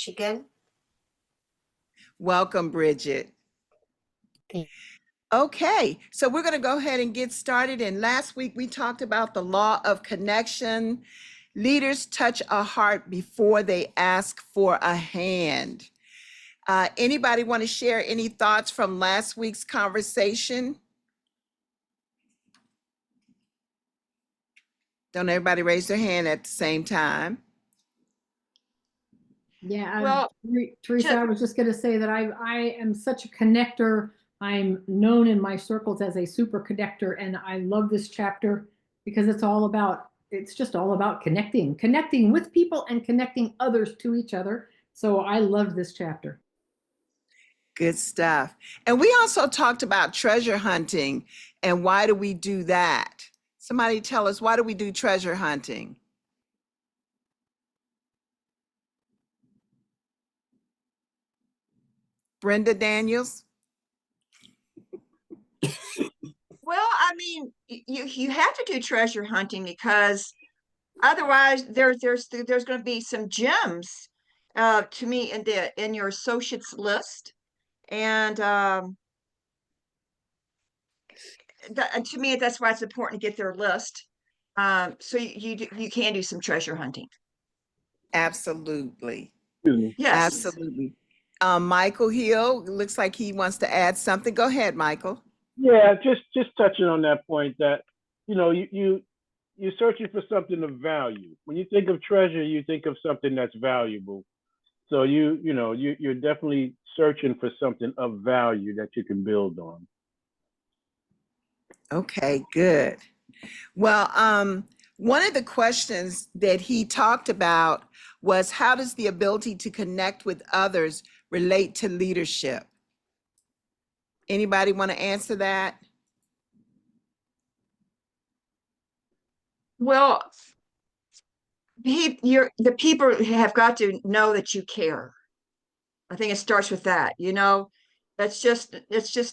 Michigan. Welcome, Bridget. Okay, so we're going to go ahead and get started. And last week we talked about the law of connection. Leaders touch a heart before they ask for a hand. Anybody want to share any thoughts from last week's conversation? Don't everybody raise their hand at the same time. Yeah, Well, Teresa, I was just going to say that I am such a connector. I'm known in my circles as a super connector, and I love this chapter because it's just all about connecting with people and connecting others to each other. So I love this chapter. Good stuff. And we also talked about treasure hunting and why do we do that? Somebody tell us, why do we do treasure hunting? Brenda Daniels? well, I mean, you have to do treasure hunting because otherwise there's going to be some gems to me in your associates list, and to me that's why it's important to get their list. So you can do some treasure hunting. Absolutely. Yes. Absolutely. Michael Hill, looks like he wants to add something. Go ahead, Michael. Yeah, just touching on that point that, you're searching for something of value. When you think of treasure, you think of something that's valuable. So you're definitely searching for something of value that you can build on. Okay, good. Well, one of the questions that he talked about was, how does the ability to connect with others relate to leadership? Anybody want to answer that? Well, the people have got to know that you care. I think it starts with that. Let's just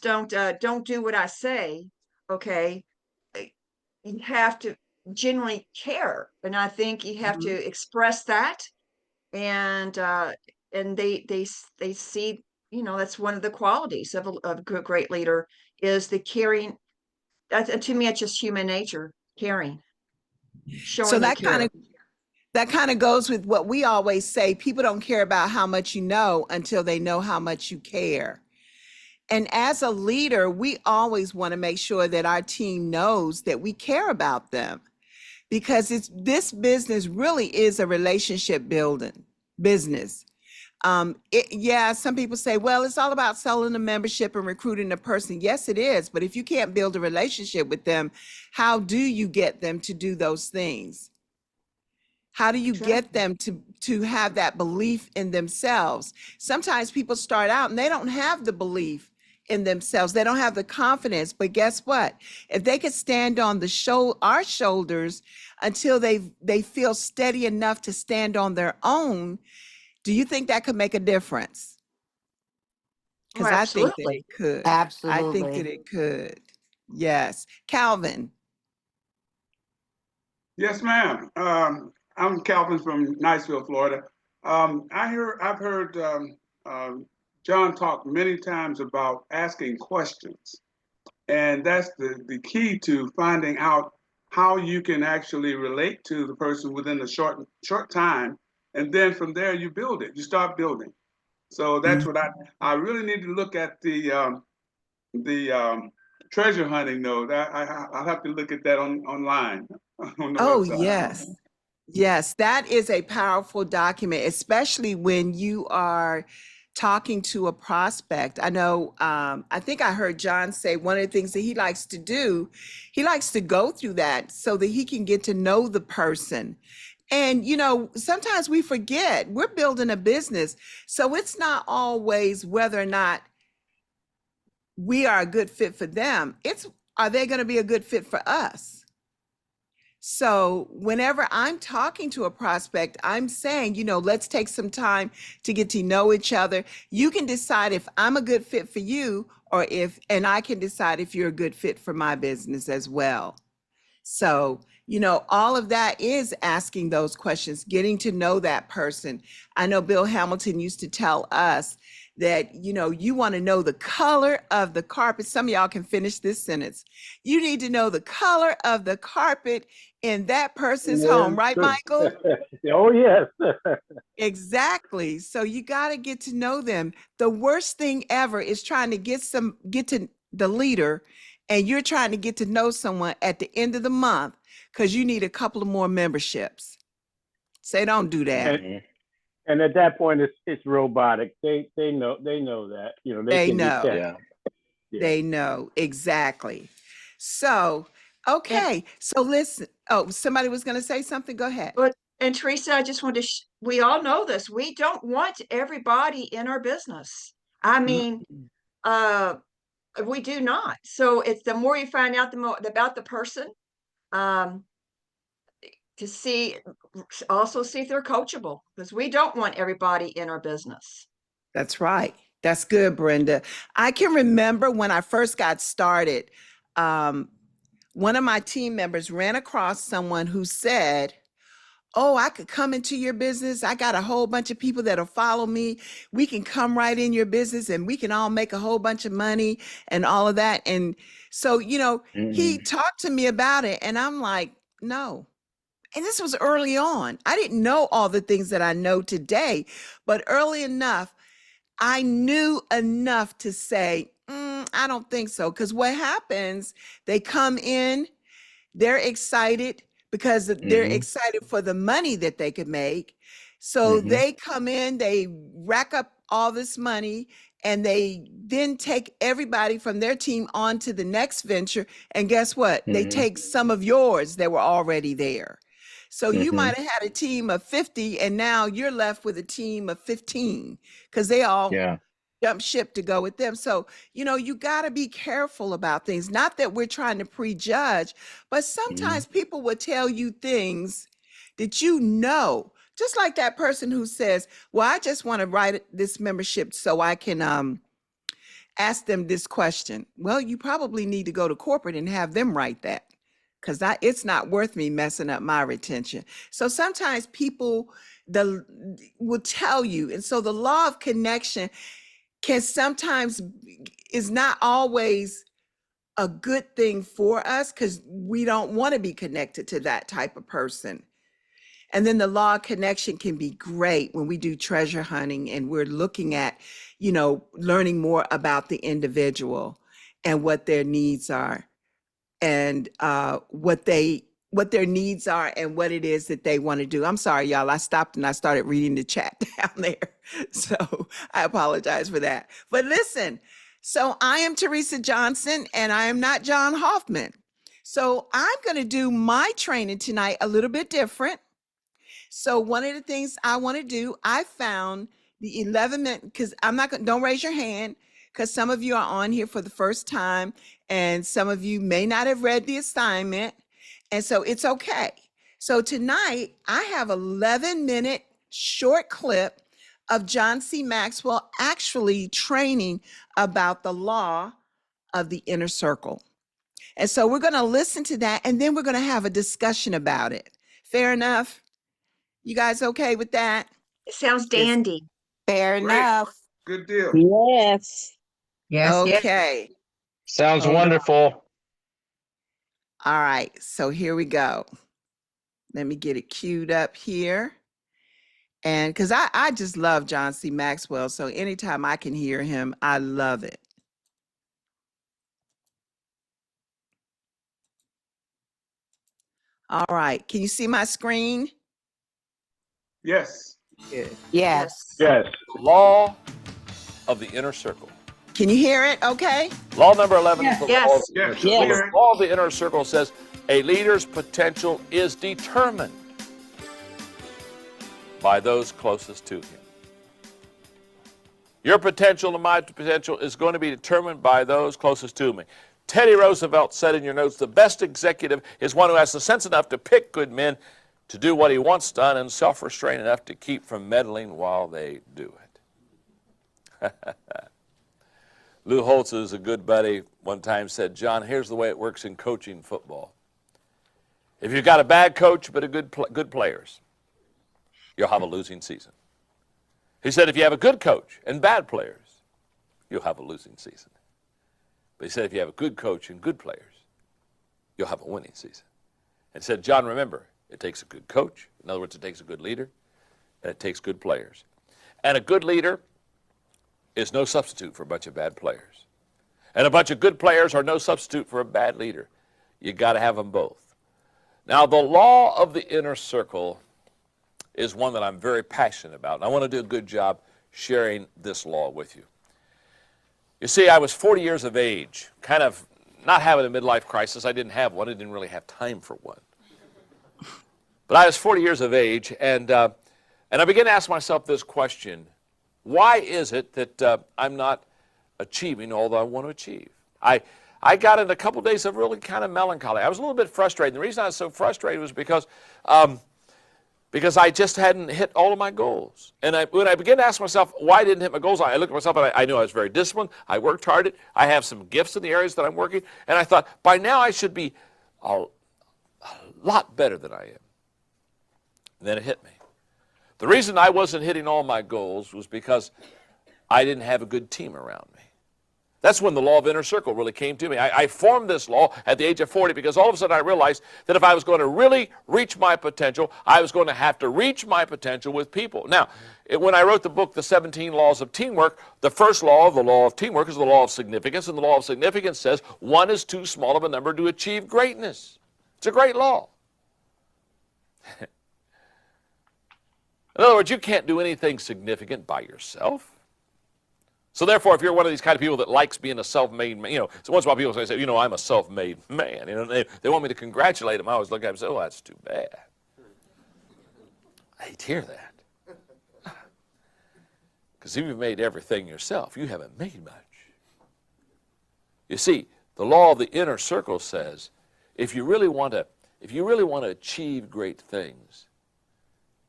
don't do what I say. Okay, you have to genuinely care, and I think you have to express that, and they see, that's one of the qualities of a great leader is the caring. To me, it's just human nature, caring, showing So their care. that kind of goes with what we always say. People don't care about how much you know until they know how much you care. And as a leader, we always want to make sure that our team knows that we care about them, because this business really is a relationship building business. Some people say, well, it's all about selling a membership and recruiting a person. Yes, it is. But if you can't build a relationship with them, how do you get them to do those things? How do you get them to have that belief in themselves? Sometimes people start out and they don't have the belief in themselves. They don't have the confidence. But guess what? If they could stand on our shoulders until they feel steady enough to stand on their own, do you think that could make a difference? Because I think that it could. Absolutely. I think that it could. Yes. Calvin. Yes, ma'am. I'm Calvin from Niceville, Florida. I've heard John talk many times about asking questions, and that's the key to finding out how you can actually relate to the person within a short time, and then from there you build it. You start building. So that's what I really need to look at the treasure hunting though. I'll have to look at that online on the Oh, website. yes. Yes, that is a powerful document, especially when you are talking to a prospect. I know, I think I heard John say one of the things that he likes to do, he likes to go through that so that he can get to know the person. And, sometimes we forget we're building a business. So it's not always whether or not we are a good fit for them. Are they going to be a good fit for us? So whenever I'm talking to a prospect, I'm saying, let's take some time to get to know each other. You can decide if I'm a good fit for you and I can decide if you're a good fit for my business as well. So You know, all of that is asking those questions, getting to know that person. I know Bill Hamilton used to tell us that, you know, you want to know the color of the carpet. Some of y'all can finish this sentence. You need to know the color of the carpet in that person's home, right, Michael? Oh, yes. Exactly. So you got to get to know them. The worst thing ever is trying to get to the leader, and you're trying to get to know someone at the end of the month because you need a couple of more memberships. Say, don't do that. And at that point, it's robotic. They know that, you know, they They can know. detect. Yeah. Yeah. They know exactly. So, okay. So listen. Oh, somebody was going to say something. Go ahead. But, and Teresa, I just wanted to, we all know this. We don't want everybody in our business. I mean, we do not. So it's the more you find out the more about the person, um, to see, also see if they're coachable, because we don't want everybody in our business. That's right. That's good, Brenda. I can remember when I first got started, one of my team members ran across someone who said, "Oh, I could come into your business. I got a whole bunch of people that'll follow me. We can come right in your business and we can all make a whole bunch of money and all of that." And so, you know, he talked to me about it and I'm like, no. And this was early on. I didn't know all the things that I know today, but early enough, I knew enough to say, I don't think so. Because what happens, they come in, they're excited because they're excited for the money that they could make. So they come in, they rack up all this money, and they then take everybody from their team on to the next venture. And guess what? They take some of yours that were already there. So you might have had a team of 50, and now you're left with a team of 15 because they all Yeah. jump ship to go with them. So, you know, you got to be careful about things. Not that we're trying to prejudge, but sometimes people will tell you things that you know, just like that person who says, "Well, I just want to write this membership so I can ask them this question." Well, you probably need to go to corporate and have them write that because it's not worth me messing up my retention. So sometimes people will tell you, and so the law of connection can sometimes is not always a good thing for us because we don't want to be connected to that type of person. And then the law of connection can be great when we do treasure hunting and we're looking at, you know, learning more about the individual and what their needs are and what their needs are and what it is that they want to do. I'm sorry, y'all. I stopped and I started reading the chat down there. So I apologize for that. But listen, so I am Teresa Johnson and I am not John Hoffman. So I'm going to do my training tonight a little bit different. So one of the things I want to do, I found the 11 minute, because I'm not going to, don't raise your hand, because some of you are on here for the first time and some of you may not have read the assignment. And so it's okay. So tonight I have 11-minute short clip of John C. Maxwell actually training about the law of the inner circle. And so we're going to listen to that and then we're going to have a discussion about it. Fair enough? You guys okay with that? It sounds dandy. Fair Great. enough. Good deal. Yes. Okay. Sounds Hold on. wonderful. All right. So here we go. Let me get it queued up here. And because I just love John C. Maxwell. So anytime I can hear him, I love it. All right. Can you see my screen? Yes. Good. Yes. Yes. Law of the inner circle. Can you hear it? Okay. Law number 11 is the Yes. law. Yes. Yes. Clear. The law of the inner circle says a leader's potential is determined by those closest to him. Your potential and my potential is going to be determined by those closest to me. Teddy Roosevelt said in your notes, the best executive is one who has the sense enough to pick good men to do what he wants done and self-restraint enough to keep from meddling while they do it. Lou Holtz, who's a good buddy, one time said, John, here's the way it works in coaching football. If you've got a bad coach but a good players, you'll have a losing season. He said if you have a good coach and bad players, you'll have a losing season. But he said if you have a good coach and good players, you'll have a winning season. And he said, John, remember, it takes a good coach. In other words, it takes a good leader, and it takes good players. And a good leader is no substitute for a bunch of bad players. And a bunch of good players are no substitute for a bad leader. You got to have them both. Now, the law of the inner circle is one that I'm very passionate about, and I want to do a good job sharing this law with you. You see, I was 40 years of age, kind of not having a midlife crisis. I didn't have one. I didn't really have time for one. But I was 40 years of age, and I began to ask myself this question: why is it that I'm not achieving all that I want to achieve? I got in a couple days of really kind of melancholy. I was a little bit frustrated. And the reason I was so frustrated was because I just hadn't hit all of my goals. And when I began to ask myself why I didn't hit my goals, I looked at myself and I knew I was very disciplined. I worked hard. I have some gifts in the areas that I'm working. And I thought, by now I should be a lot better than I am. And then it hit me. The reason I wasn't hitting all my goals was because I didn't have a good team around me. That's when the law of inner circle really came to me. I formed this law at the age of 40 because all of a sudden I realized that if I was going to really reach my potential, I was going to have to reach my potential with people. Now, when I wrote the book, The 17 Laws of Teamwork, the first law of the law of teamwork is the law of significance, and the law of significance says one is too small of a number to achieve greatness. It's a great law. In other words, you can't do anything significant by yourself. So therefore, if you're one of these kind of people that likes being a self-made man, so once in a while people say, I'm a self-made man. They want me to congratulate them. I always look at them and say, oh, that's too bad. I hate to hear that. Because if you've made everything yourself, you haven't made much. You see, the law of the inner circle says, if you really want to achieve great things,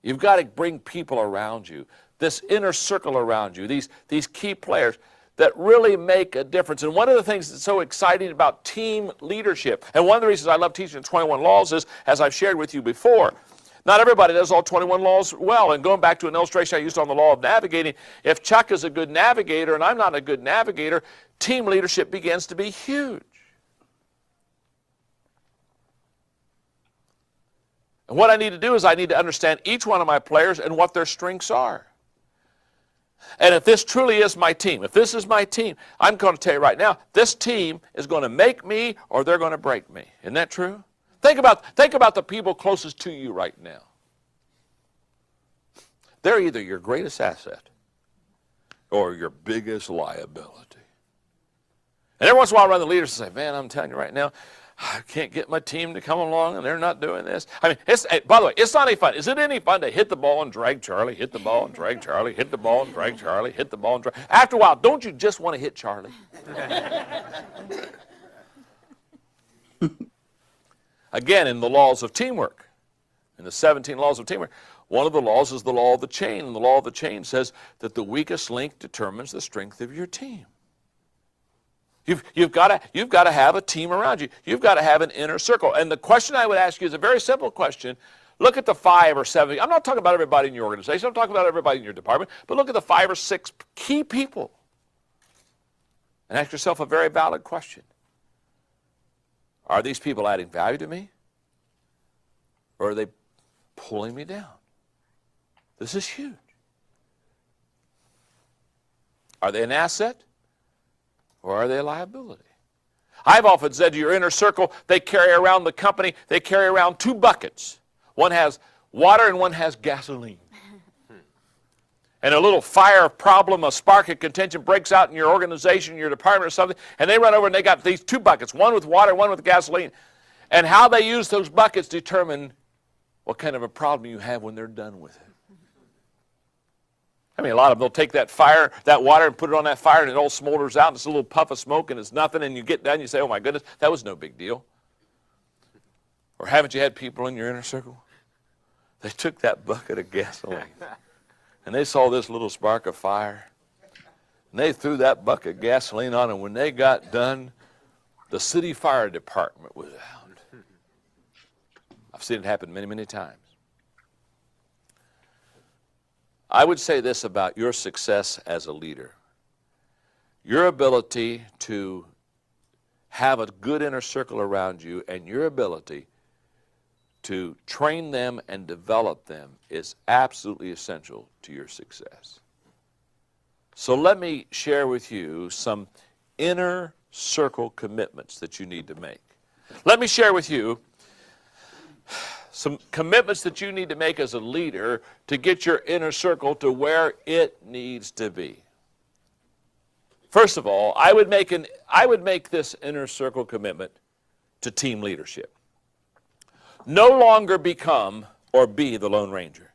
you've got to bring people around you, this inner circle around you, these key players that really make a difference. And one of the things that's so exciting about team leadership, and one of the reasons I love teaching 21 laws is, as I've shared with you before, not everybody does all 21 laws well. And going back to an illustration I used on the law of navigating, if Chuck is a good navigator and I'm not a good navigator, team leadership begins to be huge. And what I need to do is I need to understand each one of my players and what their strengths are. And if this truly is my team, if this is my team, I'm going to tell you right now, this team is going to make me or they're going to break me. Isn't that true? Think about the people closest to you right now. They're either your greatest asset or your biggest liability. And every once in a while I run the leaders and say, man, I'm telling you right now, I can't get my team to come along, and they're not doing this. I mean, by the way, it's not any fun. Is it any fun to hit the ball and drag Charlie, hit the ball and drag Charlie, hit the ball and drag Charlie, hit the ball and drag? After a while, don't you just want to hit Charlie? Again, in the laws of teamwork, in the 17 laws of teamwork, one of the laws is the law of the chain, and the law of the chain says that the weakest link determines the strength of your team. You've got to have a team around you. You've got to have an inner circle. And the question I would ask you is a very simple question. Look at the 5 or 7. I'm not talking about everybody in your organization. I'm talking about everybody in your department. But look at the 5 or 6 key people. And ask yourself a very valid question. Are these people adding value to me? Or are they pulling me down? This is huge. Are they an asset? Or are they a liability? I've often said to your inner circle, they carry around the company, they carry around 2 buckets. One has water and one has gasoline. And a little fire problem, a spark of contention breaks out in your organization, your department or something, and they run over and they got these 2 buckets, one with water, one with gasoline. And how they use those buckets determine what kind of a problem you have when they're done with it. I mean, a lot of them, they'll take that water and put it on that fire and it all smolders out and it's a little puff of smoke and it's nothing, and you get done and you say, oh my goodness, that was no big deal. Or haven't you had people in your inner circle? They took that bucket of gasoline and they saw this little spark of fire and they threw that bucket of gasoline on, and when they got done, the city fire department was out. I've seen it happen many, many times. I would say this about your success as a leader. Your ability to have a good inner circle around you and your ability to train them and develop them is absolutely essential to your success. So let me share with you some inner circle commitments that you need to make. Let me share with you some commitments that you need to make as a leader to get your inner circle to where it needs to be. First of all, I would make this inner circle commitment to team leadership. No longer become or be the Lone Ranger.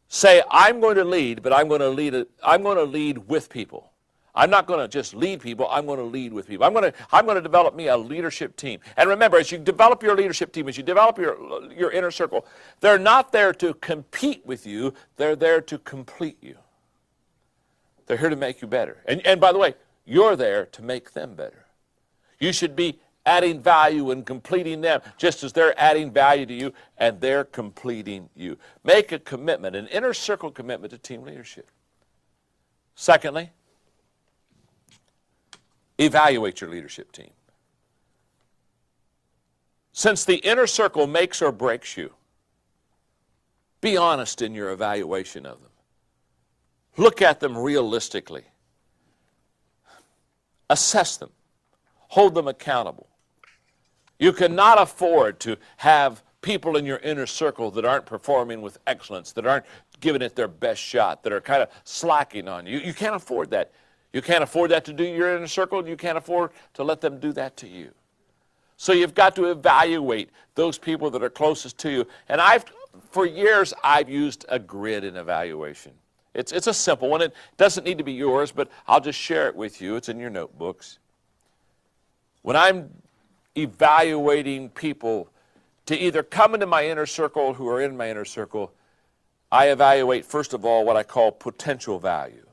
Say, I'm going to lead, but I'm going to lead with people. I'm not going to just lead people, I'm going to lead with people. I'm going to develop me a leadership team. And remember, as you develop your leadership team, as you develop your inner circle, they're not there to compete with you, they're there to complete you. They're here to make you better. And by the way, you're there to make them better. You should be adding value and completing them just as they're adding value to you and they're completing you. Make a commitment, an inner circle commitment to team leadership. Secondly, evaluate your leadership team. Since the inner circle makes or breaks you, be honest in your evaluation of them. Look at them realistically. Assess them. Hold them accountable. You cannot afford to have people in your inner circle that aren't performing with excellence, that aren't giving it their best shot, that are kind of slacking on you. You can't afford that. You can't afford that to do your inner circle, and you can't afford to let them do that to you. So you've got to evaluate those people that are closest to you. And for years, I've used a grid in evaluation. It's a simple one. It doesn't need to be yours, but I'll just share it with you. It's in your notebooks. When I'm evaluating people to either come into my inner circle who are in my inner circle, I evaluate, first of all, what I call potential value.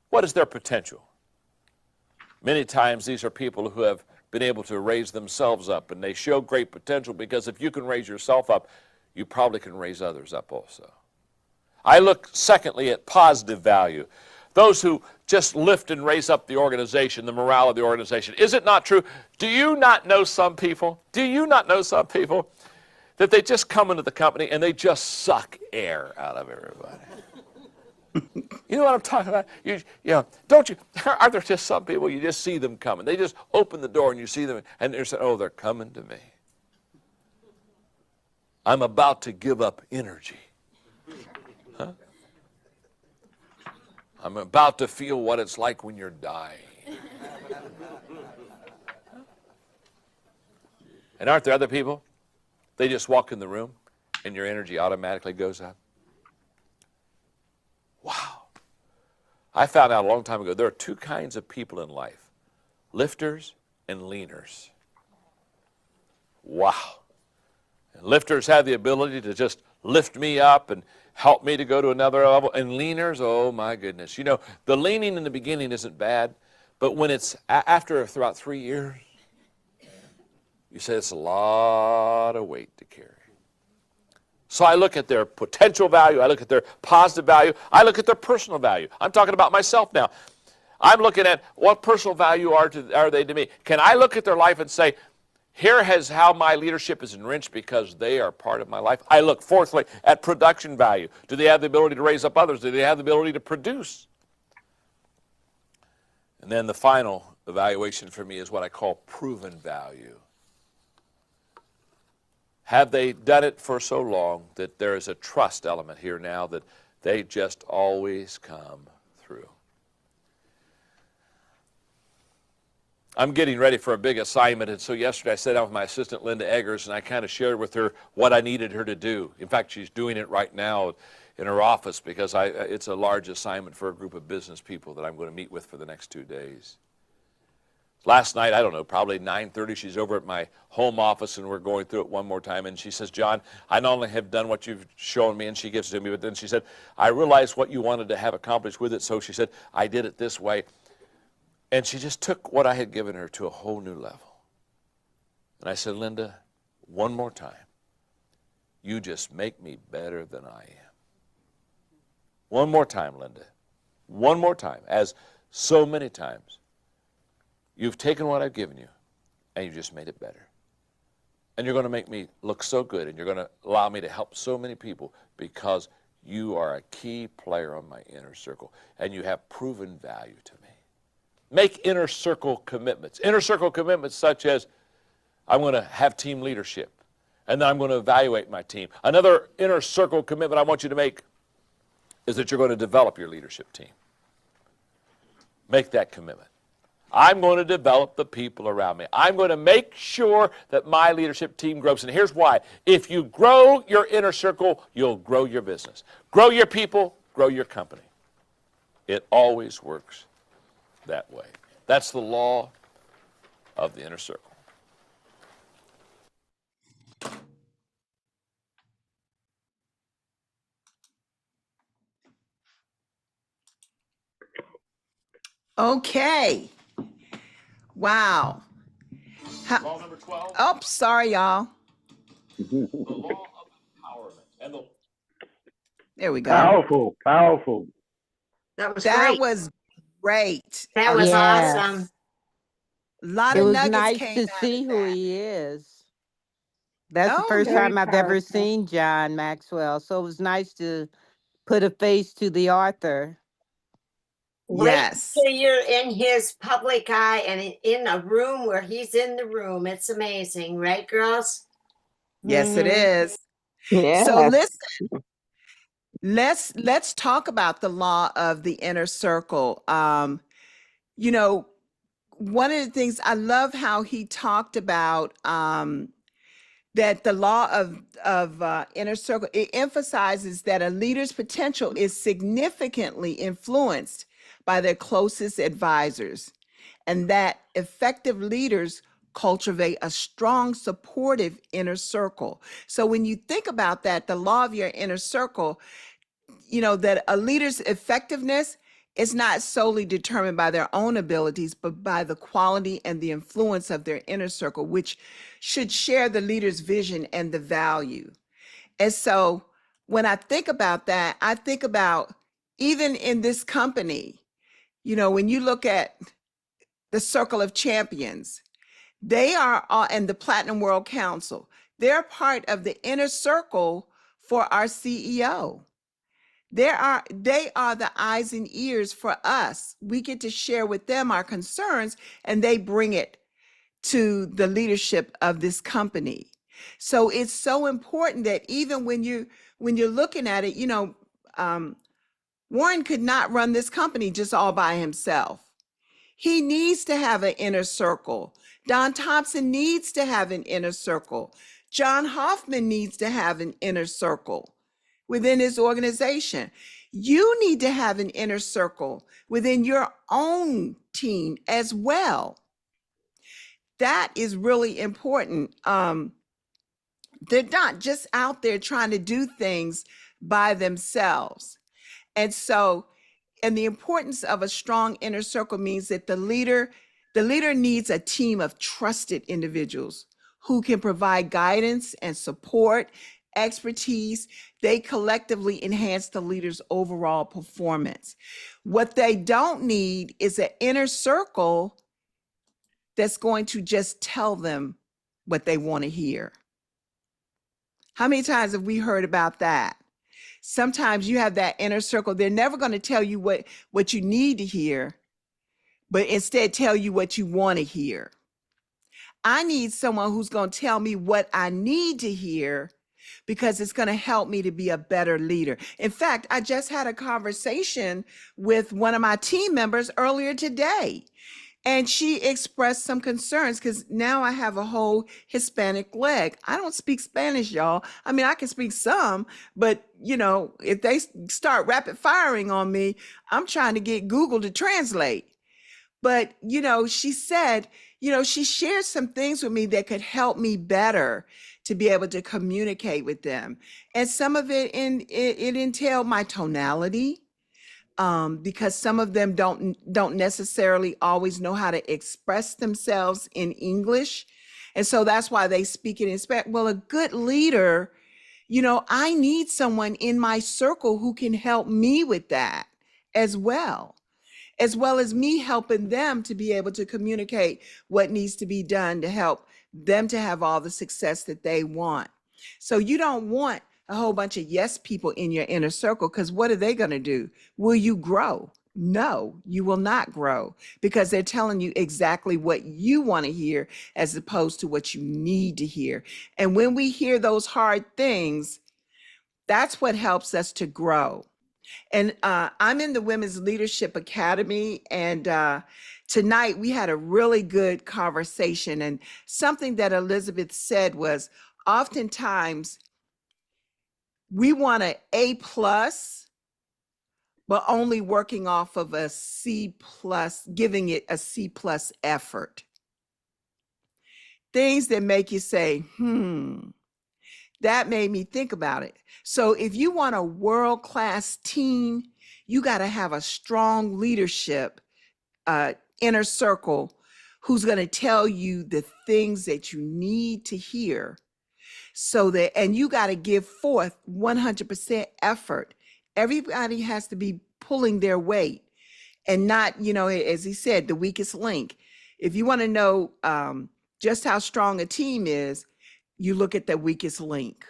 What is their potential? Many times these are people who have been able to raise themselves up, and they show great potential because if you can raise yourself up, you probably can raise others up also. I look, secondly, at positive value. Those who just lift and raise up the organization, the morale of the organization. Is it not true? Do you not know some people? Do you not know some people that they just come into the company and they just suck air out of everybody? You know what I'm talking about? Don't you? Are there just some people you just see them coming? They just open the door and you see them and they're saying, oh, they're coming to me. I'm about to give up energy. Huh? I'm about to feel what it's like when you're dying. And aren't there other people? They just walk in the room and your energy automatically goes up. Wow. I found out a long time ago there are two kinds of people in life, lifters and leaners. Wow. And lifters have the ability to just lift me up and help me to go to another level. And leaners, oh my goodness. You know, the leaning in the beginning isn't bad, but when it's after about 3 years, you say it's a lot of weight to carry. So I look at their potential value, I look at their positive value, I look at their personal value. I'm talking about myself now. I'm looking at what personal value are they to me. Can I look at their life and say, here is how my leadership is enriched because they are part of my life? I look, fourthly, at production value. Do they have the ability to raise up others? Do they have the ability to produce? And then the final evaluation for me is what I call proven value. Have they done it for so long that there is a trust element here now that they just always come through? I'm getting ready for a big assignment, and so yesterday I sat down with my assistant, Linda Eggers, and I kind of shared with her what I needed her to do. In fact, she's doing it right now in her office because it's a large assignment for a group of business people that I'm going to meet with for the next 2 days. Last night, I don't know, probably 9:30, she's over at my home office, and we're going through it one more time, and she says, John, I not only have done what you've shown me, and she gives it to me, but then she said, I realized what you wanted to have accomplished with it, so she said, I did it this way. And she just took what I had given her to a whole new level. And I said, Linda, one more time. You just make me better than I am. One more time, Linda. One more time, as so many times. You've taken what I've given you, and you just made it better. And you're going to make me look so good, and you're going to allow me to help so many people because you are a key player on my inner circle, and you have proven value to me. Make inner circle commitments. Inner circle commitments such as, I'm going to have team leadership, and then I'm going to evaluate my team. Another inner circle commitment I want you to make is that you're going to develop your leadership team. Make that commitment. I'm going to develop the people around me. I'm going to make sure that my leadership team grows. And here's why. If you grow your inner circle, you'll grow your business. Grow your people, grow your company. It always works that way. That's the law of the inner circle. Okay. Wow. Law number 12. Oh, sorry, y'all. The law of empowerment. And There we go. Powerful, powerful. That was That great. was great. That was Yes. awesome. A lot It of was nuggets nice came to out see of who that. he is. That's the Oh, first very time I've ever powerful. seen John Maxwell. So it was nice to put a face to the author. Wait yes. till you're in his public eye and in a room where he's in the room. It's amazing, right, girls? Yes, it Mhm. is. Yes. So let's talk about the law of the inner circle. You know, one of the things I love how he talked about that the law of inner circle, it emphasizes that a leader's potential is significantly influenced by their closest advisors, and that effective leaders cultivate a strong supportive inner circle. So when you think about that, the law of your inner circle, you know, that a leader's effectiveness is not solely determined by their own abilities, but by the quality and the influence of their inner circle, which should share the leader's vision and the value. And so when I think about that, I think about even in this company, you know, when you look at the Circle of Champions, they are, and the Platinum World Council, they're part of the inner circle for our CEO. They are the eyes and ears for us. We get to share with them our concerns, and they bring it to the leadership of this company. So it's so important that even when you're looking at it, you know, Warren could not run this company just all by himself. He needs to have an inner circle. Don Thompson needs to have an inner circle. John Hoffman needs to have an inner circle within his organization. You need to have an inner circle within your own team as well. That is really important. They're not just out there trying to do things by themselves. And so, and the importance of a strong inner circle means that the leader needs a team of trusted individuals who can provide guidance and support, expertise. They collectively enhance the leader's overall performance. What they don't need is an inner circle that's going to just tell them what they want to hear. How many times have we heard about that? Sometimes you have that inner circle. They're never going to tell you what you need to hear, but instead tell you what you want to hear. I need someone who's going to tell me what I need to hear because it's going to help me to be a better leader. In fact, I just had a conversation with one of my team members earlier today, and she expressed some concerns because now I have a whole Hispanic leg. I don't speak Spanish, y'all. I mean, I can speak some, but you know, if they start rapid firing on me, I'm trying to get Google to translate. But, you know, she said, you know, she shared some things with me that could help me better to be able to communicate with them. And some of it entailed my tonality, because some of them don't necessarily always know how to express themselves in English. And so that's why they speak and inspect. Well, a good leader, you know, I need someone in my circle who can help me with that as well as me helping them to be able to communicate what needs to be done to help them to have all the success that they want. So you don't want a whole bunch of yes people in your inner circle, because what are they going to do? Will you grow? No, you will not grow, because they're telling you exactly what you want to hear as opposed to what you need to hear. And when we hear those hard things, that's what helps us to grow. And I'm in the Women's Leadership Academy, and tonight we had a really good conversation. And something that Elizabeth said was, oftentimes we want an A+, but only working off of a C+, giving it a C+ effort. Things that make you say, that made me think about it. So if you want a world-class team, you got to have a strong leadership inner circle who's going to tell you the things that you need to hear. So that, and you got to give forth 100% effort. Everybody has to be pulling their weight and not, you know, as he said, the weakest link. If you want to know just how strong a team is, you look at the weakest link,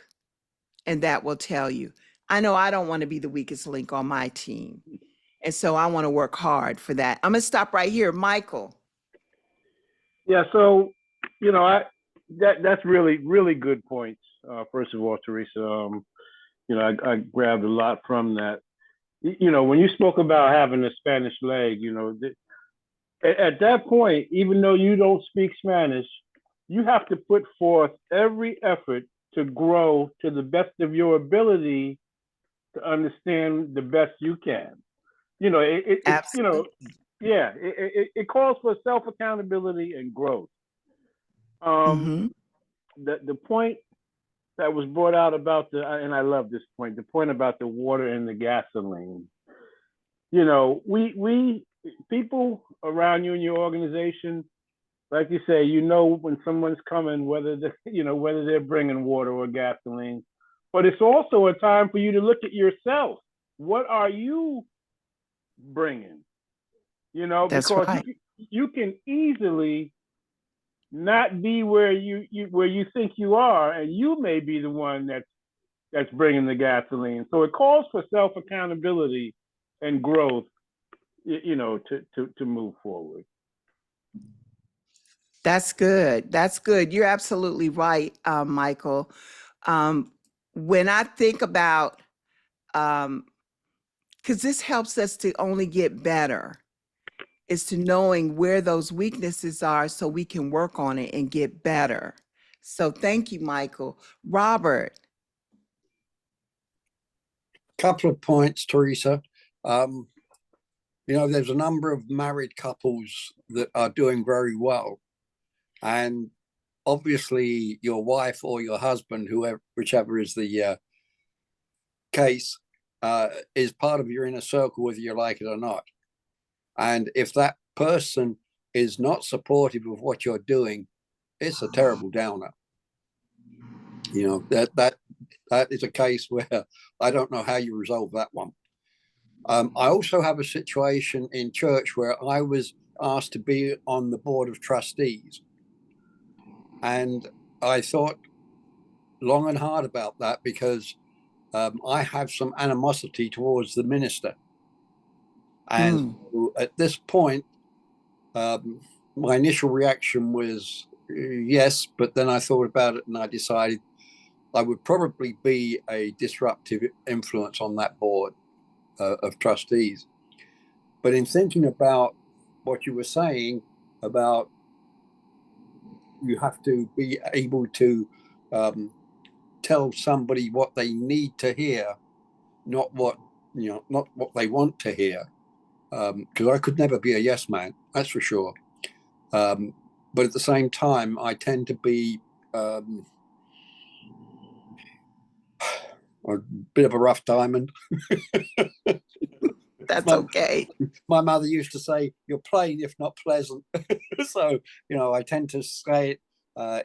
and that will tell you. I know I don't want to be the weakest link on my team. And so I want to work hard for that. I'm going to stop right here. Michael. Yeah, so, you know, that's really, really good points. First of all, Teresa, you know, I grabbed a lot from that. You know, when you spoke about having a Spanish leg, you know, at that point, even though you don't speak Spanish, you have to put forth every effort to grow to the best of your ability to understand the best you can. You know, you know, yeah, it calls for self accountability and growth. The point that was brought out about and I love this point, the point about the water and the gasoline. You know, we people around you in your organization, like you say, you know when someone's coming, whether they're bringing water or gasoline. But it's also a time for you to look at yourself. What are you bringing? You know, that's because right. you can easily not be where you think you are, and you may be the one that's bringing the gasoline. So it calls for self accountability and growth, you know, to move forward. That's good. That's good. You're absolutely right, Michael. When I think about, because this helps us to only get better, is to knowing where those weaknesses are so we can work on it and get better. So thank you, Michael. Robert. Couple of points, Teresa. You know, there's a number of married couples that are doing very well. And obviously your wife or your husband, whichever is the case, is part of your inner circle, whether you like it or not. And if that person is not supportive of what you're doing, it's a terrible downer. You know, that is a case where I don't know how you resolve that one. I also have a situation in church where I was asked to be on the board of trustees. And I thought long and hard about that because I have some animosity towards the minister. And so at this point, my initial reaction was yes, but then I thought about it and I decided I would probably be a disruptive influence on that board of trustees. But in thinking about what you were saying about you have to be able to tell somebody what they need to hear, not what they want to hear. Because I could never be a yes man, that's for sure. But at the same time, I tend to be a bit of a rough diamond. That's okay. My mother used to say, "You're plain, if not pleasant." So, you know, I tend to say it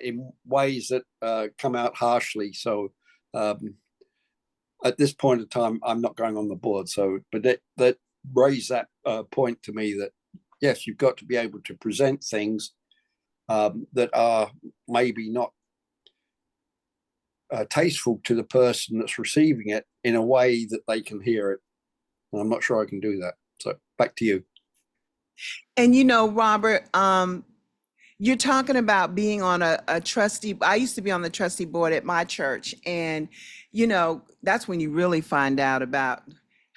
in ways that come out harshly. So at this point in time, I'm not going on the board. So, but that raised that point to me that yes, you've got to be able to present things that are maybe not tasteful to the person that's receiving it in a way that they can hear it. And I'm not sure I can do that. So back to you. And you know, Robert, you're talking about being on a trustee. I used to be on the trustee board at my church, and you know, that's when you really find out about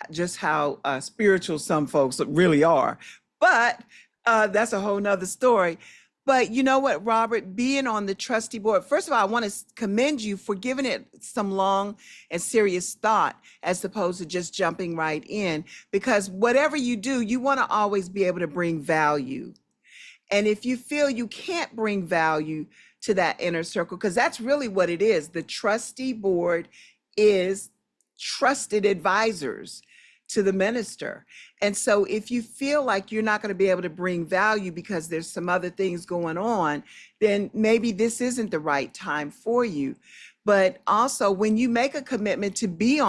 just how spiritual some folks really are. But that's a whole nother story. But you know what, Robert, being on the trustee board, first of all, I want to commend you for giving it some long and serious thought as opposed to just jumping right in, because whatever you do, you want to always be able to bring value. And if you feel you can't bring value to that inner circle, because that's really what it is, the trustee board is trusted advisors to the minister. And so if you feel like you're not going to be able to bring value because there's some other things going on, then maybe this isn't the right time for you. But also when you make a commitment to be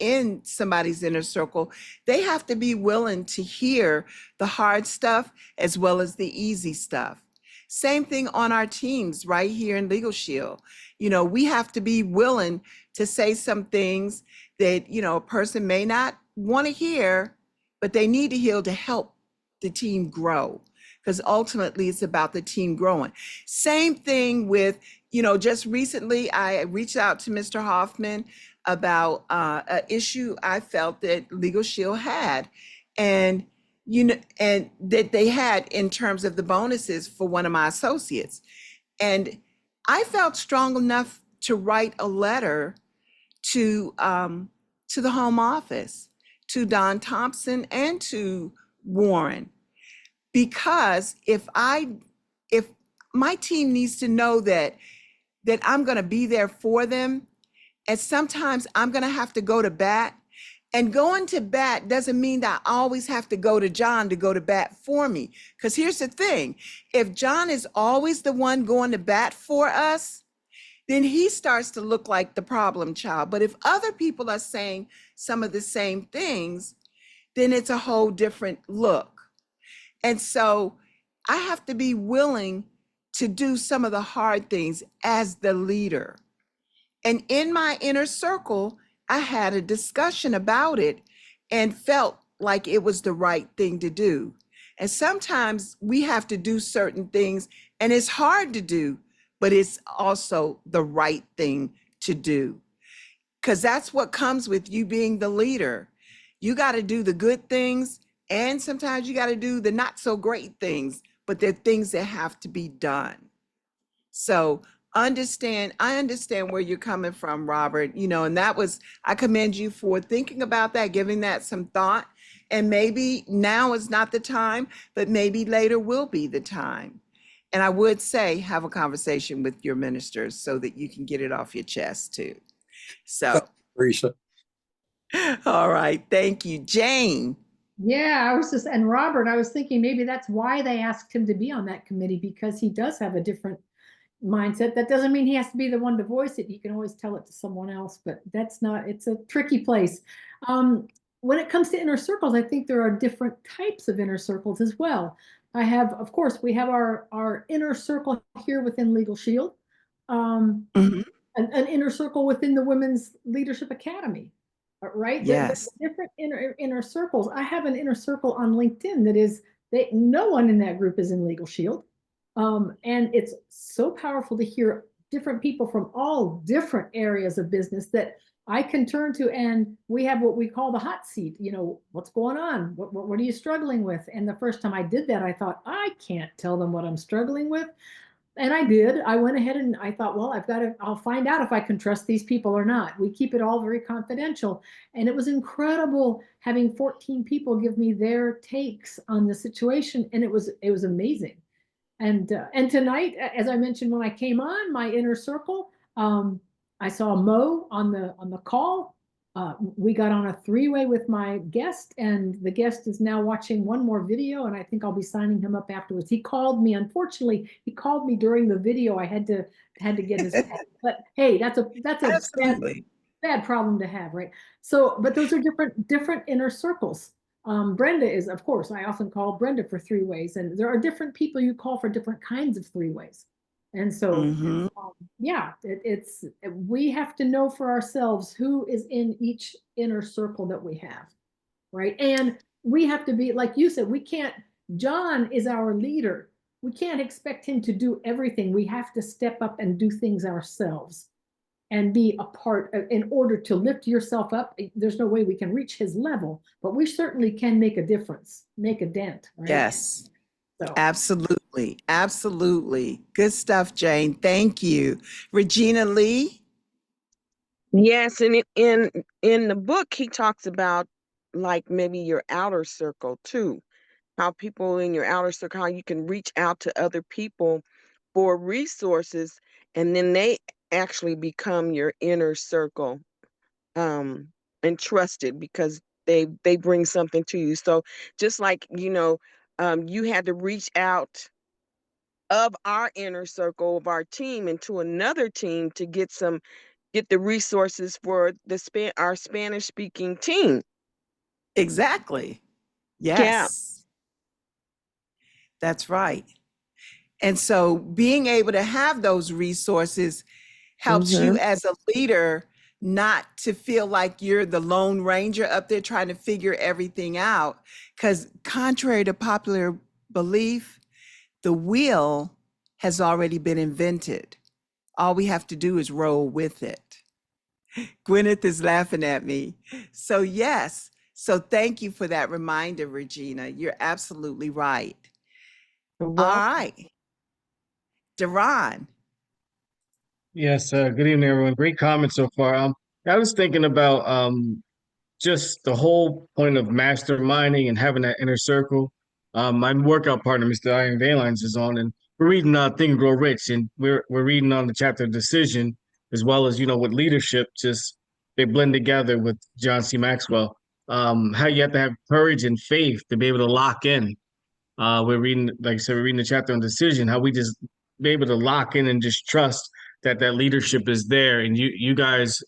in somebody's inner circle, they have to be willing to hear the hard stuff as well as the easy stuff. Same thing on our teams right here in Legal Shield. You know, we have to be willing to say some things that, you know, a person may not want to hear, but they need to hear to help the team grow, because ultimately it's about the team growing. Same thing with, you know, just recently I reached out to Mr. Hoffman about an issue I felt that Legal Shield had, and you know, and that they had in terms of the bonuses for one of my associates. And I felt strong enough to write a letter to the Home Office, to Don Thompson and to Warren, because if my team needs to know that I'm going to be there for them, and sometimes I'm going to have to go to bat, and going to bat doesn't mean that I always have to go to John to go to bat for me. Because here's the thing, if John is always the one going to bat for us, then he starts to look like the problem child. But if other people are saying some of the same things, then it's a whole different look. And so I have to be willing to do some of the hard things as the leader. And in my inner circle, I had a discussion about it and felt like it was the right thing to do. And sometimes we have to do certain things, and it's hard to do, but it's also the right thing to do. Because that's what comes with you being the leader. You got to do the good things, and sometimes you got to do the not so great things, but they're things that have to be done. So I understand where you're coming from, Robert, you know, and I commend you for thinking about that, giving that some thought. And maybe now is not the time, but maybe later will be the time. And I would say, have a conversation with your ministers so that you can get it off your chest too. So, Teresa. All right. Thank you, Jane. Yeah, and Robert, I was thinking maybe that's why they asked him to be on that committee, because he does have a different mindset. That doesn't mean he has to be the one to voice it. You can always tell it to someone else, but it's a tricky place. When it comes to inner circles, I think there are different types of inner circles as well. Of course, we have our inner circle here within Legal Shield, an inner circle within the Women's Leadership Academy, right? Yes. The different inner circles. I have an inner circle on LinkedIn that no one in that group is in Legal Shield. And it's so powerful to hear different people from all different areas of business that I can turn to, and we have what we call the hot seat. You know, what's going on? What are you struggling with? And the first time I did that, I thought, I can't tell them what I'm struggling with. And I did. I went ahead and I thought, well, I'll find out if I can trust these people or not. We keep it all very confidential. And it was incredible having 14 people give me their takes on the situation. And it was amazing. And tonight, as I mentioned, when I came on my inner circle, I saw Mo on the call. We got on a three-way with my guest, and the guest is now watching one more video, and I think I'll be signing him up afterwards. He called me. Unfortunately, he called me during the video. I had to get his call. But hey, that's a Absolutely. bad problem to have, right? So, but those are different inner circles. Brenda is, of course, I often call Brenda for three ways, and there are different people you call for different kinds of three ways. And so, Mhm. yeah, we have to know for ourselves who is in each inner circle that we have, right? And we have to be, like you said, John is our leader. We can't expect him to do everything. We have to step up and do things ourselves and be a part of, in order to lift yourself up. There's no way we can reach his level, but we certainly can make a difference, make a dent, right? Yes. So. Absolutely. Absolutely. Good stuff, Jane. Thank you. Regina Lee. Yes, and in the book he talks about like maybe your outer circle too. How people in your outer circle, how you can reach out to other people for resources, and then they actually become your inner circle, and trusted because they bring something to you. So just like, you had to reach out of our inner circle of our team into another team to get the resources for our Spanish speaking team. Exactly. Yeah. Yes. That's right. And so being able to have those resources helps you Mhm. as a leader not to feel like you're the lone ranger up there trying to figure everything out. Because contrary to popular belief, the wheel has already been invented. All we have to do is roll with it. Gwyneth is laughing at me. So, yes. So, thank you for that reminder, Regina. You're absolutely right. All Well, right. Deron. Yes, good evening, everyone. Great comment so far. I was thinking about just the whole point of masterminding and having that inner circle. My workout partner, Mr. Iron Valines, is on, and we're reading Think and Grow Rich, and we're reading on the chapter Decision, as well as with leadership. Just they blend together with John C. Maxwell. How you have to have courage and faith to be able to lock in. We're reading, like I said, we're reading the chapter on decision. How we just be able to lock in and just trust that leadership is there, and you guys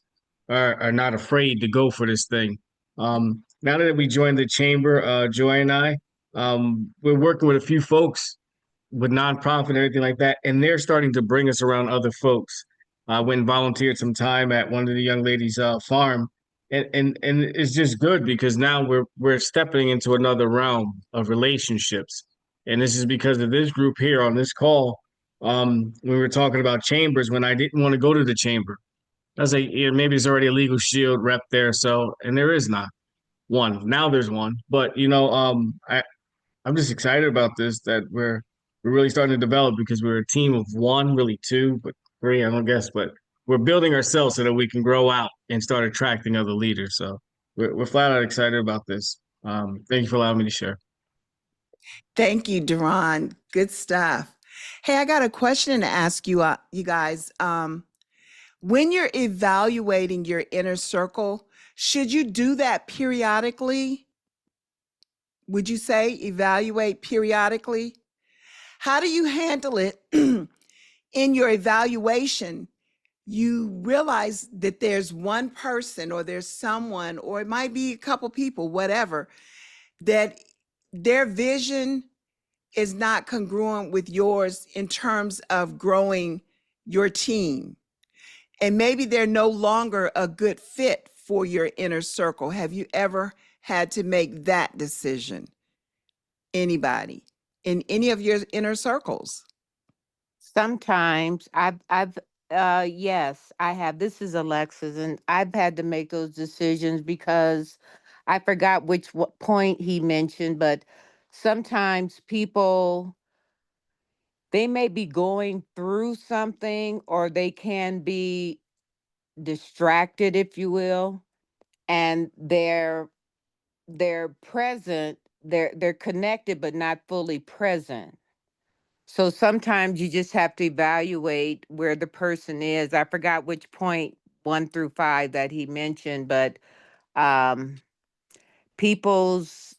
are not afraid to go for this thing. Now that we joined the chamber, Joy and I, we're working with a few folks with nonprofit and everything like that, and they're starting to bring us around other folks. I went and volunteered some time at one of the young ladies' farm, and it's just good because now we're stepping into another realm of relationships, and this is because of this group here on this call. We were talking about chambers when I didn't want to go to the chamber. I was like, yeah, maybe there's already a Legal Shield rep there, so and there is not one. Now there's one, but I'm just excited about this that we're really starting to develop because we're a team of one, really two, but three, I don't guess, but we're building ourselves so that we can grow out and start attracting other leaders. So we're flat out excited about this. Thank you for allowing me to share. Thank you, Deron. Good stuff. Hey, I got a question to ask you, you guys. When you're evaluating your inner circle, should you do that periodically? Would you say evaluate periodically? How do you handle it in your evaluation? You realize that there's one person or there's someone, or it might be a couple people, whatever, that their vision is not congruent with yours in terms of growing your team. And maybe they're no longer a good fit for your inner circle. Have you ever had to make that decision? Anybody in any of your inner circles? Sometimes yes, I have. This is Alexis, and I've had to make those decisions because I forgot what point he mentioned, but sometimes people, they may be going through something, or they can be distracted, if you will, and they're present, they're connected but not fully present. So sometimes you just have to evaluate where the person is. I forgot which point 1 through 5 that he mentioned, but um, people's,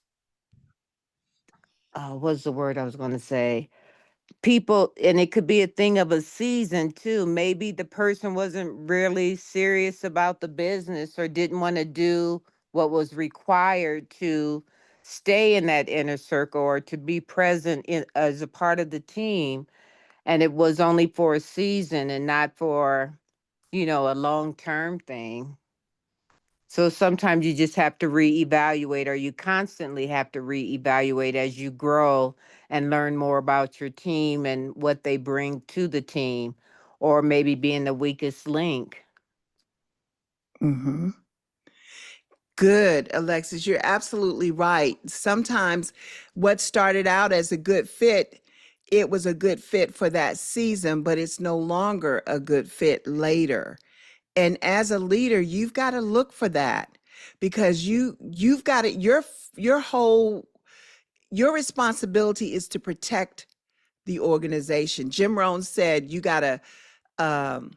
what's the word I was going to say? People, and it could be a thing of a season too. Maybe the person wasn't really serious about the business or didn't want to do what was required to stay in that inner circle or to be present as a part of the team. And it was only for a season and not for, a long-term thing. So sometimes you just have to reevaluate, or you constantly have to reevaluate as you grow and learn more about your team and what they bring to the team, or maybe being the weakest link. Hmm. Good, Alexis. You're absolutely right. Sometimes what started out as a good fit, it was a good fit for that season, but it's no longer a good fit later. And as a leader, you've got to look for that, because you've got it. Your responsibility is to protect the organization. Jim Rohn said you got to, um,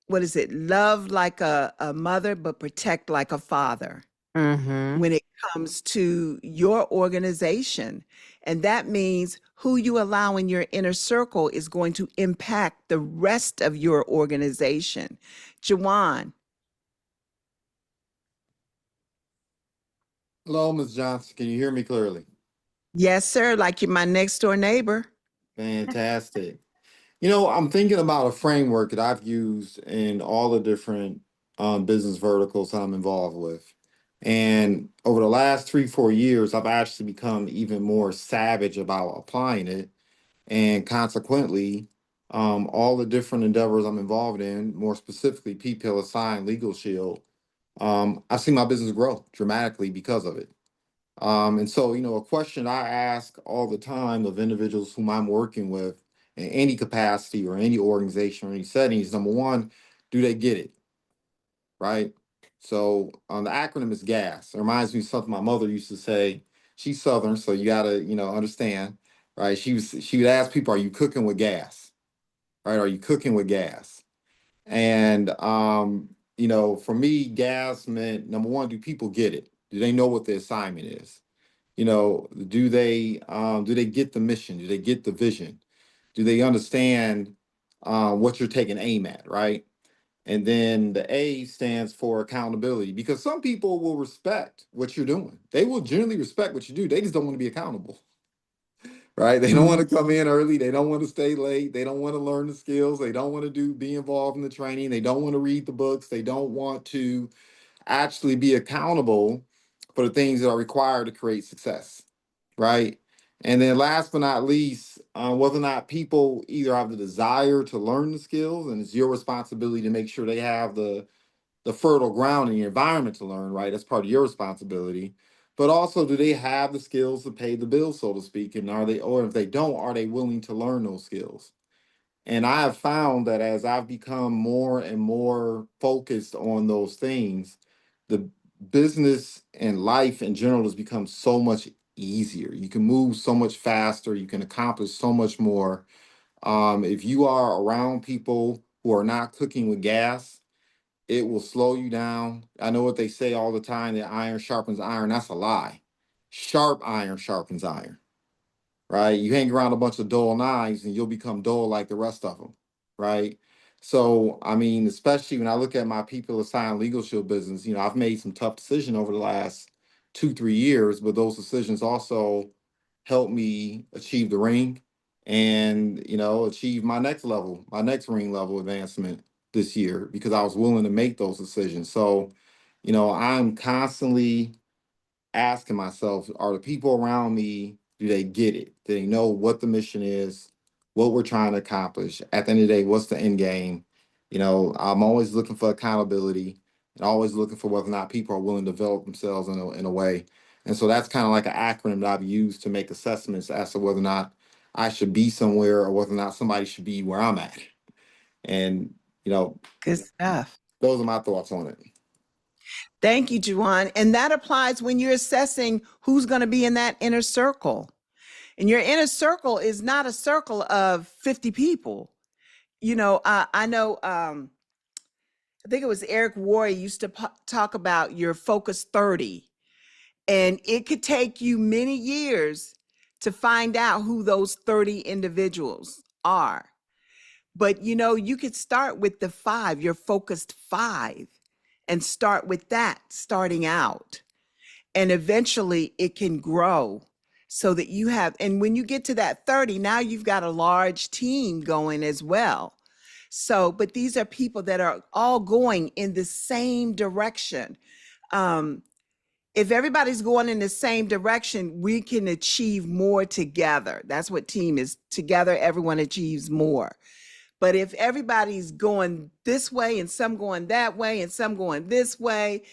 what is it? Love like a mother, but protect like a father Mm-hmm. when it comes to your organization. And that means who you allow in your inner circle is going to impact the rest of your organization. Jawan. Hello, Ms. Johnson. Can you hear me clearly? Yes, sir. Like you're my next door neighbor. Fantastic. You know, I'm thinking about a framework that I've used in all the different business verticals I'm involved with. And over the last 3, 4 years, I've actually become even more savage about applying it. And consequently, all the different endeavors I'm involved in, more specifically, PPL Assign, Legal Shield, I've seen my business grow dramatically because of it. And so, a question I ask all the time of individuals whom I'm working with in any capacity or any organization or any settings, number one, do they get it? Right? So the acronym is GAS. It reminds me of something my mother used to say. She's Southern, so you gotta, understand, right? She would ask people, are you cooking with gas? Right? Are you cooking with gas? And for me, gas meant number one, do people get it? Do they know what the assignment is? Do they get the mission? Do they get the vision? Do they understand what you're taking aim at, right? And then the A stands for accountability, because some people will respect what you're doing. They will generally respect what you do. They just don't want to be accountable, right? They don't want to come in early. They don't want to stay late. They don't want to learn the skills. They don't want to be involved in the training. They don't want to read the books. They don't want to actually be accountable for the things that are required to create success, right? And then last but not least, whether or not people either have the desire to learn the skills, and it's your responsibility to make sure they have the fertile ground and the environment to learn, right? That's part of your responsibility. But also, do they have the skills to pay the bills, so to speak? And or if they don't, are they willing to learn those skills? And I have found that as I've become more and more focused on those things, the business and life in general has become so much easier. You can move so much faster. You can accomplish so much more. If you are around people who are not cooking with gas, it will slow you down. I know what they say all the time, that iron sharpens iron. That's a lie. Sharp iron sharpens iron, right? You hang around a bunch of dull knives and you'll become dull like the rest of them, right? So, I mean, especially when I look at my people assigned Legal Shield business, I've made some tough decisions over the last 2, 3 years, but those decisions also helped me achieve the ring and, achieve my next level, my next ring level advancement this year, because I was willing to make those decisions. So, I'm constantly asking myself, are the people around me, do they get it? Do they know what the mission is, what we're trying to accomplish? At the end of the day, what's the end game? I'm always looking for accountability and always looking for whether or not people are willing to develop themselves in a way. And so that's kind of like an acronym that I've used to make assessments as to whether or not I should be somewhere or whether or not somebody should be where I'm at. And, Good stuff. those are my thoughts on it. Thank you, Juwan. And that applies when you're assessing who's going to be in that inner circle. And your inner circle is not a circle of 50 people. I know I think it was Eric Worre used to talk about your focus 30. And it could take you many years to find out who those 30 individuals are. But you know, you could start with the 5, your focused 5, and start with that starting out. And eventually it can grow so that you have, and when you get to that 30, now you've got a large team going as well. So, but these are people that are all going in the same direction. If everybody's going in the same direction, we can achieve more together. That's what team is. Together, everyone achieves more. But if everybody's going this way and some going that way and some going this way,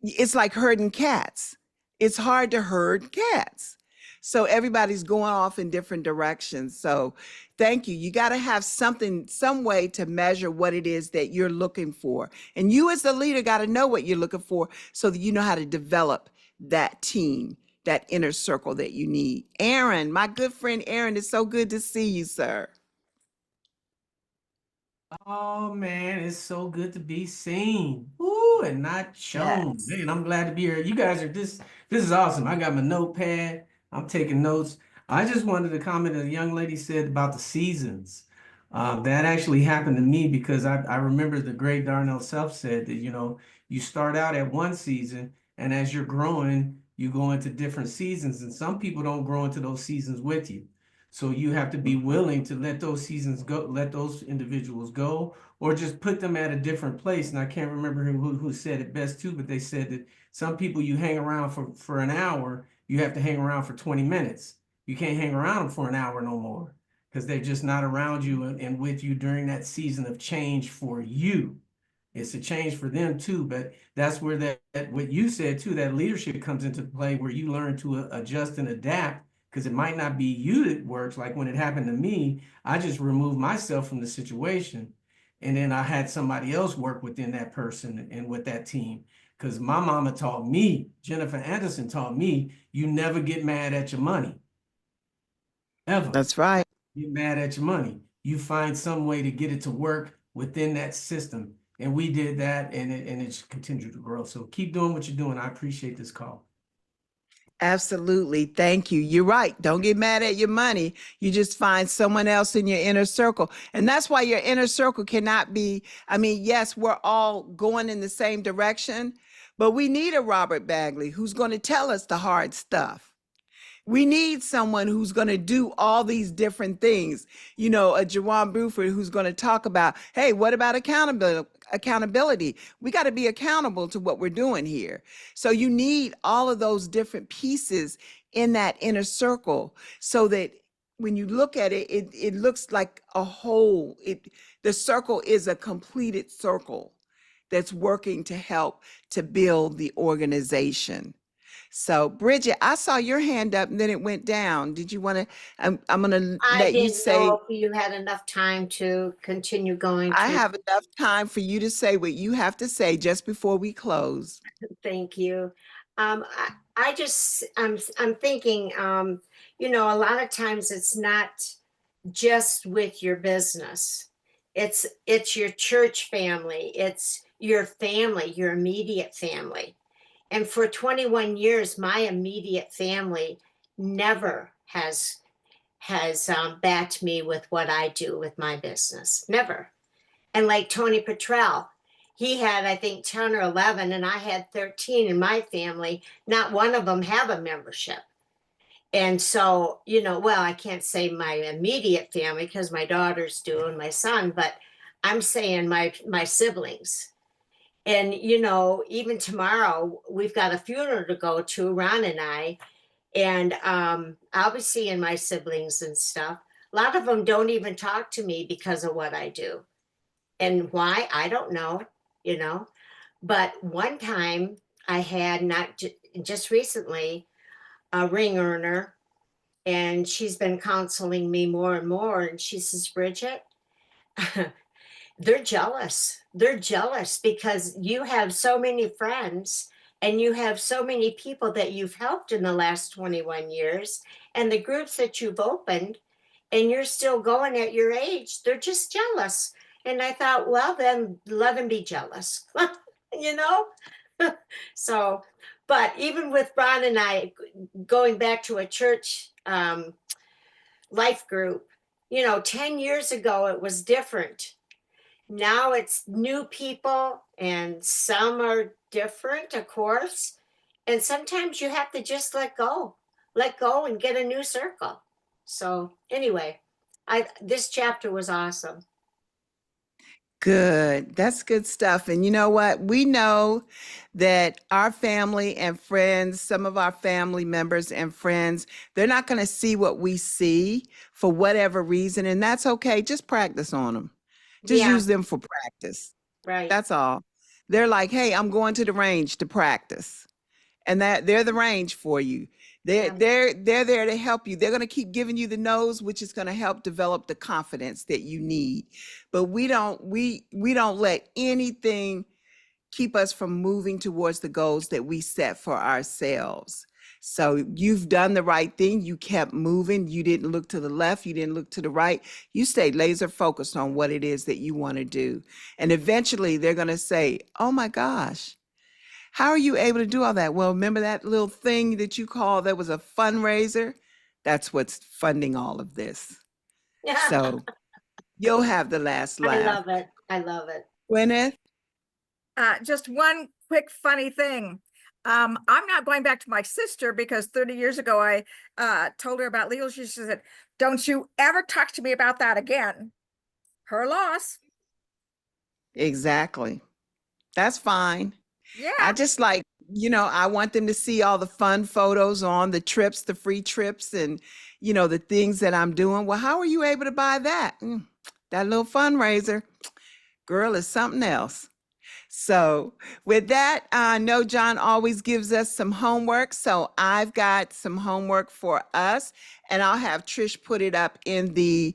it's like herding cats. It's hard to herd cats. So everybody's going off in different directions. So thank you. You got to have something, some way to measure what it is that you're looking for. And you as the leader got to know what you're looking for so that you know how to develop that team, that inner circle that you need. Aaron, my good friend Aaron, it's so good to see you, sir. Oh man, it's so good to be seen. Woo, and not shown. Yes. Man, I'm glad to be here. You guys are this is awesome. I got my notepad. I'm taking notes. I just wanted to comment a young lady said about the seasons. That actually happened to me because I remember the great Darnell Self said that, you know, you start out at one season and as you're growing, you go into different seasons, and some people don't grow into those seasons with you. So you have to be willing to let those seasons go, let those individuals go, or just put them at a different place. And I can't remember who said it best too, but they said that some people you hang around for an hour, you have to hang around for 20 minutes. You can't hang around them for an hour no more because they're just not around you and with you during that season of change for you. It's a change for them too, but that's where that what you said too, that leadership comes into play where you learn to adjust and adapt. Because it might not be you that works. Like when it happened to me, I just removed myself from the situation. And then I had somebody else work within that person and with that team. Because my mama taught me, Jennifer Anderson taught me, you never get mad at your money. Ever. That's right. Get mad at your money. You find some way to get it to work within that system. And we did that, and it continued to grow. So keep doing what you're doing. I appreciate this call. Absolutely. Thank you. You're right. Don't get mad at your money. You just find someone else in your inner circle. And that's why your inner circle cannot be, I mean, yes, we're all going in the same direction, but we need a Robert Bagley who's going to tell us the hard stuff. We need someone who's going to do all these different things. You know, a Jawan Buford who's going to talk about, hey, what about accountability? We got to be accountable to what we're doing here. So you need all of those different pieces in that inner circle so that when you look at it, it looks like a whole. The circle is a completed circle that's working to help to build the organization. So Bridget, I saw your hand up and then it went down. Did you want to, I'm going to let you say. I didn't know if you had enough time to continue going. I have enough time for you to say what you have to say just before we close. Thank you. I'm thinking, you know, a lot of times it's not just with your business. It's your church family. It's your family, your immediate family. And for 21 years, my immediate family never has backed me with what I do with my business. Never. And like Tony Petrell, he had, I think, 10 or 11, and I had 13 in my family. Not one of them have a membership. And so, you know, well, I can't say my immediate family because my daughters do and my son, but I'm saying my siblings. And, you know, even tomorrow, we've got a funeral to go to, Ron and I, and I'll be seeing my siblings and stuff. A lot of them don't even talk to me because of what I do. And why? I don't know, you know. But one time I had, just recently, a ring earner, and she's been counseling me more and more. And she says, Bridget, they're jealous. They're jealous because you have so many friends and you have so many people that you've helped in the last 21 years and the groups that you've opened, and you're still going at your age. They're just jealous. And I thought, well, then let him be jealous, you know? So, but even with Ron and I going back to a church life group, 10 years ago, it was different. Now it's new people and some are different, of course. And sometimes you have to just let go and get a new circle. So anyway, this chapter was awesome. Good. That's good stuff. And you know what? We know that our family and friends, some of our family members and friends, they're not going to see what we see for whatever reason. And that's okay. Just practice on them. Just Yeah. use them for practice. Right. That's all. They're like, hey, I'm going to the range to practice. And that they're the range for you. They're there to help you. They're going to keep giving you the nose, which is going to help develop the confidence that you need. But we don't let anything keep us from moving towards the goals that we set for ourselves. So you've done the right thing. You kept moving. You didn't look to the left. You didn't look to the right. You stayed laser focused on what it is that you want to do. And eventually they're going to say, oh my gosh, how are you able to do all that? Well, remember that little thing that you called that was a fundraiser? That's what's funding all of this. So you'll have the last laugh. I love it. I love it. Gwyneth? Just one quick funny thing. I'm not going back to my sister because 30 years ago I told her about legal. She said, don't you ever talk to me about that again. Her loss. Exactly. That's fine. Yeah. I just like, I want them to see all the fun photos on the trips, the free trips, and, the things that I'm doing. Well, how are you able to buy that? That little fundraiser, girl, is something else. So with that, I know John always gives us some homework. So I've got some homework for us, and I'll have Trish put it up in the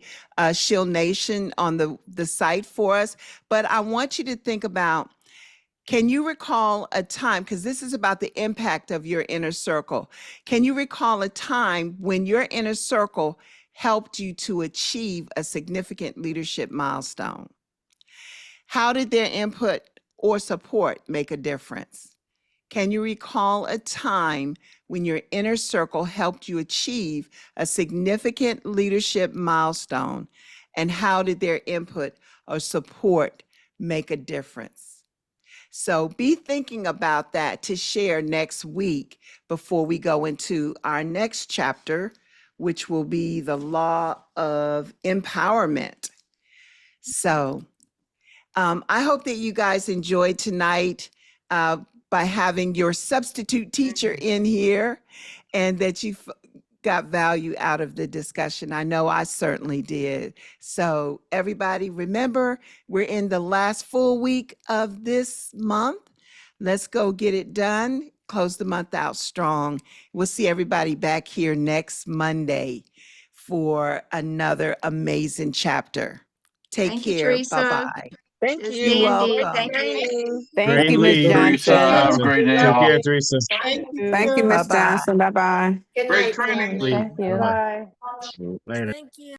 Shield Nation on the site for us. But I want you to think about, can you recall a time, because this is about the impact of your inner circle. Can you recall a time when your inner circle helped you to achieve a significant leadership milestone? How did their input or support make a difference? Can you recall a time when your inner circle helped you achieve a significant leadership milestone? And how did their input or support make a difference? So be thinking about that to share next week before we go into our next chapter, which will be the law of empowerment. So I hope that you guys enjoyed tonight by having your substitute teacher in here, and that you got value out of the discussion. I know I certainly did. So everybody, remember, we're in the last full week of this month. Let's go get it done. Close the month out strong. We'll see everybody back here next Monday for another amazing chapter. Take Thank you, care. Teresa. Bye-bye. Thank Yes, you. You're Sandy. welcome. Thank you. Thank Great you, Ms. lead, Johnson. Have a great day, Take all. care, Teresa. Thank you. Thank you, Ms. Bye-bye. Johnson. Bye-bye. Good Great night, training. family. Lead. Bye-bye. Bye. Later. Thank you.